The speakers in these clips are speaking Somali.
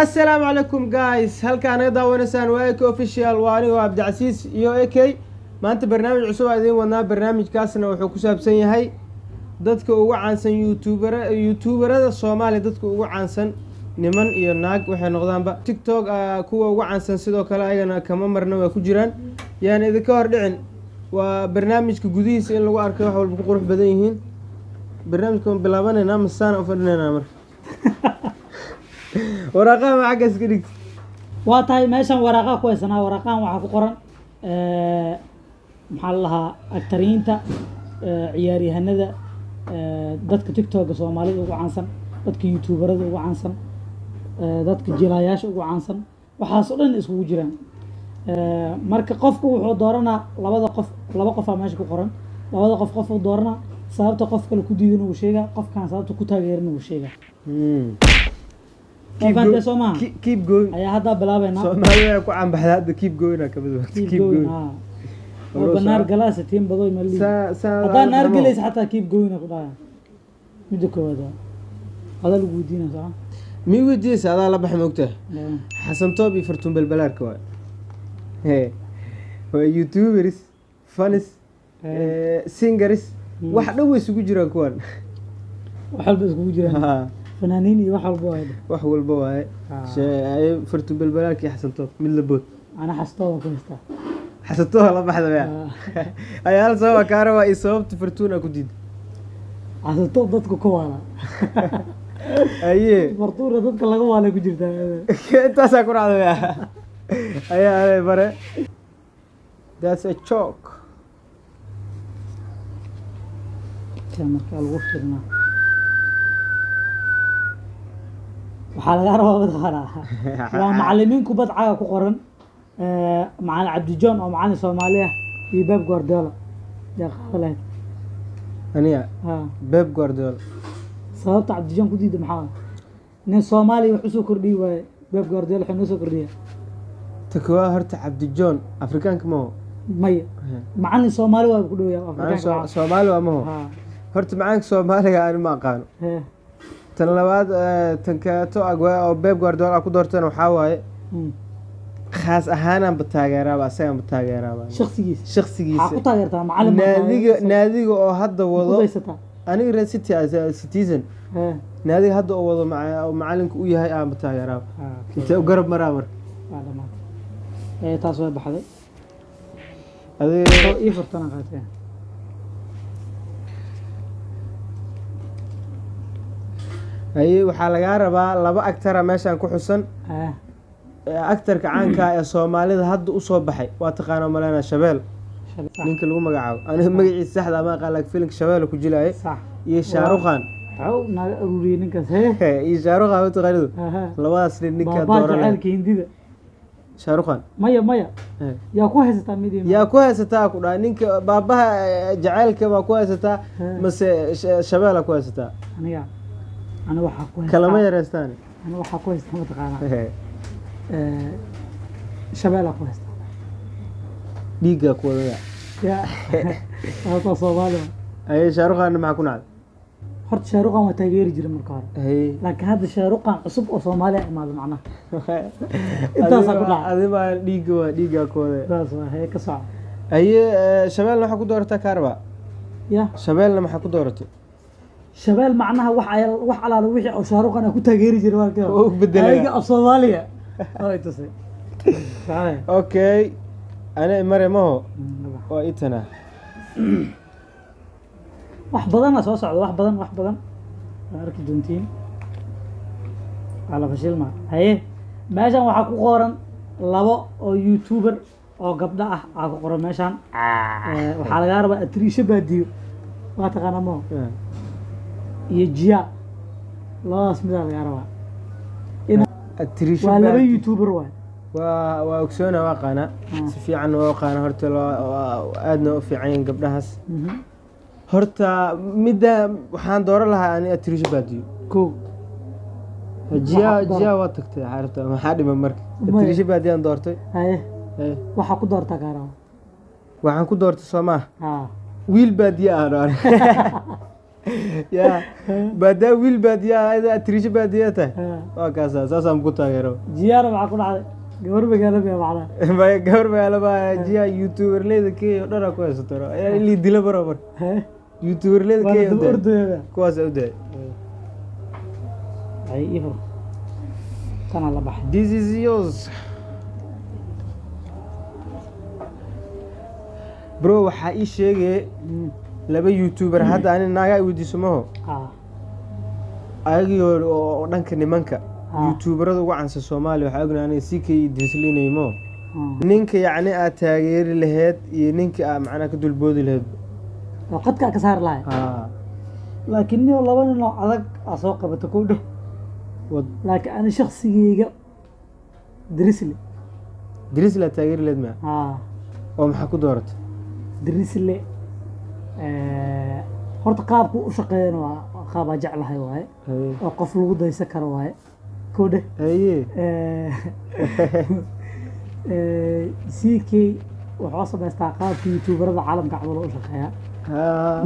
السلام عليكم جايز halkaan naga daawanaysaan waa AK official waa aniga Cabdicasiis iyo AK maanta barnaamij cusub aan idin wadnaa barnaamijkaasna wuxuu ku saabsan yahay dadka ugu caansan youtuberada Soomaaliya dadka ugu caansan niman iyo naag waxay noqdaanba TikTok kuwa ugu caansan sidoo kale ayagana kama marna waa ku jiraan yaani idinka hor dhicin waa barnaamijka gudihiisa in lagu arko wax walba ku qurux badan yihiin barnaamijkan bilaabanayna masaan u fadhinayna marka waraaqaha ma xagga iska dhigtay waa tahay meeshan waraaqa ku haysanaa waraaqahan waxaa ku qoran maxaa la lahaa agtariinta ciyaaryahanada dadka tiktoka soomaalida ugu caansan dadka youtuberada ugu caansan dadka jilayaasha ugu caansan waxaas oo dhan isugu jiraan marka qofku wuxuu dooranaa laba qof aa meesha ku qoran labada qof uu dooranaa sababta qof kale ku diidan uu sheegaa qofkan sababta ku taageerin uu sheegaa keep going ayaa hadda bilaabayna Soomaaliya ku cambaxda hadda keep going ka mid ah keep going oo banaar galaas tiin badoy mali hadda naar galays xataa keep going ku dhaaya mid kooda hada lagu diina sax mi wadiis hada la baxay moogtaa Xasan Toob iyo Fartuun Balbalaarka waa youtubers fans singers wax dhow isugu jiraan kuwan wax walba isugu jiraan فنانين يوحل بوايد وحول بوايد شيء فرتو بالبلاك يا حسن طوب من لبوت أنا حسطوها كنستا حسطوها الله بحذا بيها أيال سوا كاروا إصابة فرتونا كديد حسن طوب ضدك كوالا أيه فرتونا ضدك لقوا على كجرتا أنت ساكر على بيها أيه برا that's a choke كامل كالوفرنا waxaa laga rabaa badqaraa waa macallimiin kubad caaga ku qoran macallin Cabdi John oo macallin Soomaaliya iyo Pep Guardiola yaa qaadalay aniga Pep Guardiola sababta Cabdi John ku diiday maxaa nin Soomaali wax soo kordhiyay way Pep Guardiola wuxuu soo kordhiyay takwa horta Cabdi John Afrikaanka ma may macallin Soomaali waa ku dhaweeyay Afrikaanka Soomaali waa ma horta macaanka Soomaaliga aan ma aqaan tan labaad tan kaato agwaa oo Pep Guardiola ku doorteen waxa waaye khaas ahaan aan bataageeraba asaga bataageeraba shakhsigiisa waxa ku taageertaa macallin naadiga oo hadda wado aniga Real City citizen naadiga hadda oo wado macallinka u yahay aan bataageeraba inta u garab maraa taas way baxday adiga ii furtana qaatay أيه وحلا جاربا لبا أكتر ماشان كحسن أكتر كعنكا يا صومالي هاد أصوب بحي واتقانا ملانا شبال نينك اللي هم جعوا أنا مجيء السحلة ما قال لك فيلك شبال وكجلاء صح يشاروخان أو نقولي نينك هه يشاروخان وتغيروا لواس لنينك دوران بعالك هندي شاروخان مايا يا كويس تاميدي يا كويس تاكل نينك بابها جعلك ما كويس تا بس شبال كويس تا أنا وحى كويس كلامي يرستاني أنا وحى كويس ما تقانا شباب كويس ديجا كويس يا هذا صوالي أي شاروخان معكون عاد حرت شاروخان وتغيير جري مركار لكن هذا شاروخان عصب وصومالي ما معناه أنت صقطع هذا ما ديجا كويس بس هيك صعب أي شباب لما حكوا دورته كهرباء يا شباب لما حكوا دورته شباب معناها wax alaalo wixii oo shaaruqana ku taageeri jiray walka oo bedelay ayaga Soomaaliya ay tusay okay ana marimo oo itana wax badan soo socdo wax badan arki doontiin ala fashil ma haye meeshan waxa ku qoran labo oo youtuber oo gabdha ah ku qoran meeshan waxa laga rabaa Atriisha Baadiyo waa taqaana mo يجيا لا اسم ذا العربة إن التريش ولا يوتيوبر وأكسونا واقعنا في عنه واقعنا هرت أدنى في عين قبلها هرت مدة وحان دور لها أنا التريش باديو كو جيا واتكت عرفت ما حد من مرك التريش باديو دورتي هاي وحكو دورتك عربة وحن كو دورت سماه ويل باديو أنا ya badaa wiil baadiyaa ayada tiriisho baadiyaa tahay waa kaasa saasaan ku taageero jiyaana maxaa ku dhacday gabar magaalo baa macnaa bay gabar magaalo baa jiya youtuberleyda Kenya dhara ku haysato ayaa ilaa dila barabar youtuberleyda Kenya kuwaas u day ay ifo kana la baxay this is yours bro waxa ii sheegay laba youtuber hadda aan naaga weydiiso maho ayagiyo oo dhanka nimanka youtuberada ugu caansan Soomaaliya waxa ognaanay CK Dislinaymo ninka yacni aad taageeri lahayd iyo ninka aad macna ka dulboodi lahayd qadka ka saar lahayd laakiin niyo laba nin oo adag soo qabato ku dhow laakiin ana shakhsigeyga Drisle taageeri lahayd ma oo maxaa ku dooratay Drisle horta qaabku u shaqeeyana waa qaab aan jeclahay waaye oo qof lagu daysan karo waaye كوده ايه سيكي وحوصل استعقاب في يوتيوبر العالم كعمله وشقيا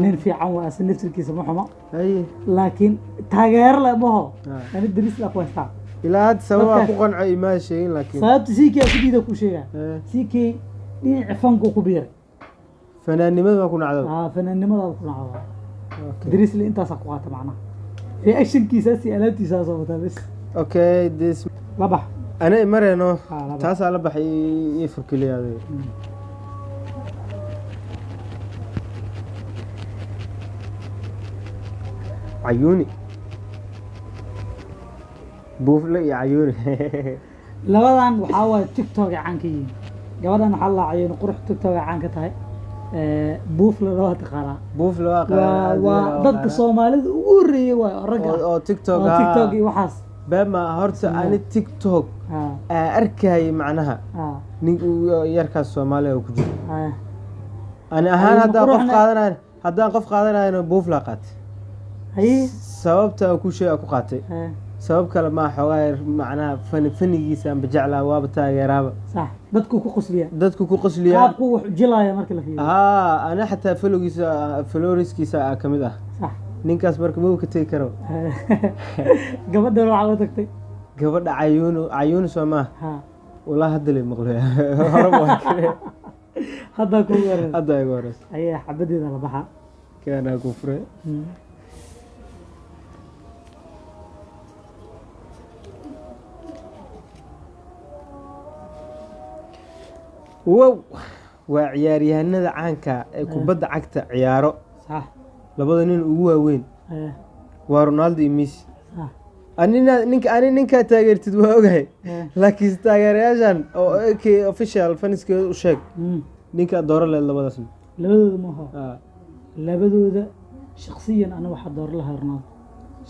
نين في عم اسن نفسكيس ما حما اي لكن تاغير له ما هو انا دريس لا كويستا الى هاد سوا ku qancay ma sheegin laakiin sababta سيكي akidida ku sheega سيكي dhinac fanku ku biiray fanaanimada ku nacdo fanaanimada ku nacdo دريس li intaas ku qaata macna reaction kiisa si alaabtiisa soo wata bas okay this labax ana marayno taas la baxay ii furkiliyaaday عيوني بوفله يا عيوني labadan waxa way TikTok caan ka yihiin gabadhan waxa la cayeen qurux TikTok caan ka tahay buufle loo taqaana buufle waa dadka Soomaalida ugu horeeyay waa ragga oo TikTok iyo waxaas bama horta ani TikTok arkay macnaha nin yarka Soomaaliya ku jiro ani ahaan haddaan qof qaadanayno buufle qaat sababta ku shay ku qaatay sabab kale ma xogaa macnaha fanigiisa aan bajaclaa waaba taageeraba صح dadku ku qosliya qaabku wax jilaya marka la fiiriyo ana xataa floriskiisa kamid ah صح ninkaas marka ma ka tagi karo gabadha waxa la tagtay gabadha ayuun Soomaa wala hadalay maqlay horaba hadda ku waran hadda ay waran ay xabadeeda la baxa kana ku fure wow waa ciyaaryahanada caanka ee kubadda cagta ciyaaro صح labada nin ugu waaweyn waa Ronaldo iyo Messi ninka taageertid waa ogahay laakiin taageerayaashan oo AK official faniskeeda u sheeg ninka dooro leed labadaas labadooda ma aha labadooda shakhsiyan ana waxa door lahaa Ronaldo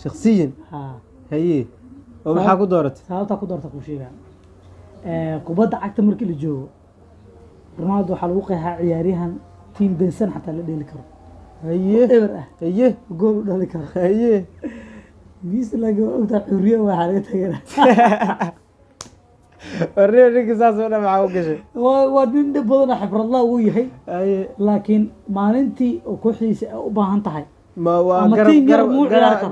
shakhsiyan haye oo waxa ku dooratay sababta ku doortay ku sheegaa kubadda cagta markii la joogo Ronaldo waxa lagu qeexaa ciyaaryahan team bensan xataa la dheeli karo haye ever haye gool u dhali karo haye Messi laga ogta xuriyo waxa laga tagay orreeyay saas oo dhan waxa uu gashay waa nin badan khibrad la uu yahay laakiin maalintii oo kooxdiisa u baahan tahay ma waa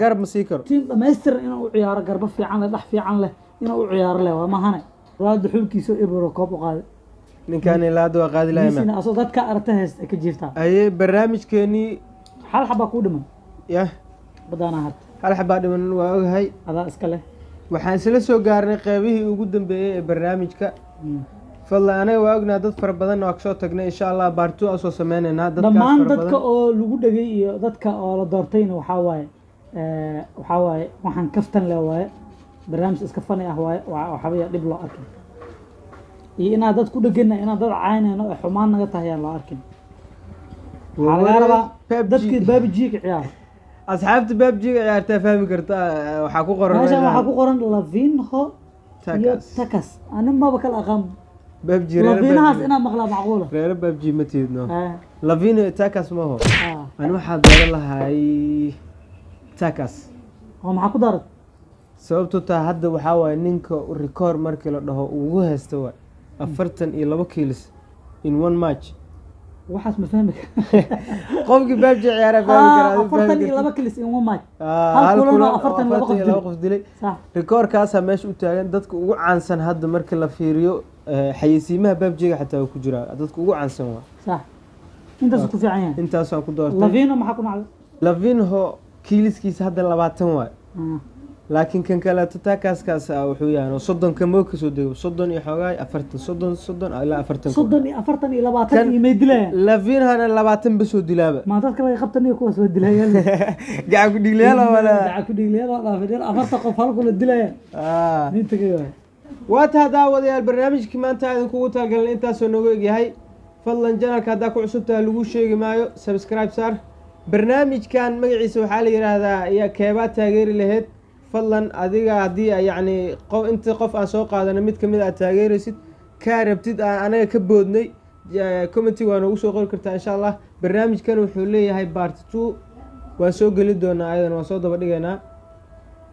garab ma sii karo team master inuu u ciyaaro garba fiican leh dhax fiican leh inuu u ciyaaro leh waa mahane Ronaldo xulkiisa Euro Cup u qaaday ninkan ilaad waa qaadi lahayn Messi asoo dadka aragta heesta ka jirta aye barnaamijkeeni hal xaba ku dhiman badana harta hal xaba dhiman waa ogahay adaa iska leh waxaan isla soo gaarnay qaybihii ugu dambeeyay ee barnaamijka fadlan waa ognaa dad fara badan oo soo tagnay insha Allah baartu soo sameeynaa dhammaan dadka oo lagu dhagay iyo dadka oo la doortayna waxa waaye waxaan kaftan leh waaye barnaamij iska fani ah waaye waxa weeye dib loo arkay iyo inaad dad ku dhagana inaad dad caynayno oo xumaan naga tahay aan la arkin dadkii PUBG ka ciyaar asxaabta PUBG ka ciyaarta fahmi karta waxa ku qoran waxa ku qoran Lavinho iyo Takas ana ma bakal aqam PUBG Lavinhaas ina maqla macquula reer PUBG ma tiidno Lavinho Takas ma ho ana waxa dooran lahay Takas oo maxaa ku daray sababtu taa hadda waxa waay ninka record markii la dhaho ugu haysto waa 42 kilos in one match waxaas ma fahmi qofkii PUBG ciyaara fahmi karaa afartan iyo laba kilis in one match hal kulan oo kulan afartan iyo laba qof dilay dilay rikoorkaasa meesha u taagan dadka ugu caansan hadda marka la fiiriyo xayeysiimaha PUBG-ga xataa uu ku jiraa dadka ugu caansan waa صح intaas ku fiican yahay intaasaan ku doortay Lavino maxaa ku nacday Lavinho kiiliskiisa hadda 20 waay laakiin kan kale tatakaskaas wuxuu yahay 30 kamo ka soo dego 30 iyo xogaay 40 30 ilaa 40 30 iyo 40 iyo 20 iyo meedilaa Lavinho 20 basoo dilaaba ma dadka laga qabtan iyo kuwa soo dilayaan gacan ku dhiglayaan wala gacan ku dhiglayaan waa dhaafideen 40 qof hal kula dilayaan nin tagay waa taa daawadayaal barnaamijkii maanta aan kugu talagalnay intaas oo nooga egyahay fadlan channelka hadda ku cusub tahay lagu sheegi maayo subscribe saar barnaamijkan magaciisa waxaa la yiraahdaa ayaa keebaa taageeri lahayd fadlan adiga haddii yacni inta qof aan soo qaadana mid kamid aad taageeraysid kaa rabtid aan anaga ka boodnay commenty waa noogu soo qori kartaa insha allah barnaamijkan wuxuu leeyahay part 2 waan soo geli doonaa ayadan waan soo daba dhigaynaa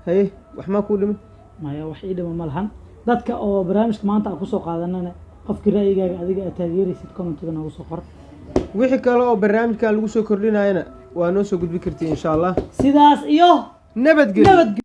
haye wax ma ku dhiman maya wax ii dhiman ma lahan dadka oo barnaamijka maanta aan kusoo qaadanana qofkii ra'yigaaga adiga aad taageeraysid commentiga noogu soo qor wixii kale oo barnaamijkan lagu soo kordhinayana waa noo soo gudbi kartiin insha allah sidaas iyo nabadgelyo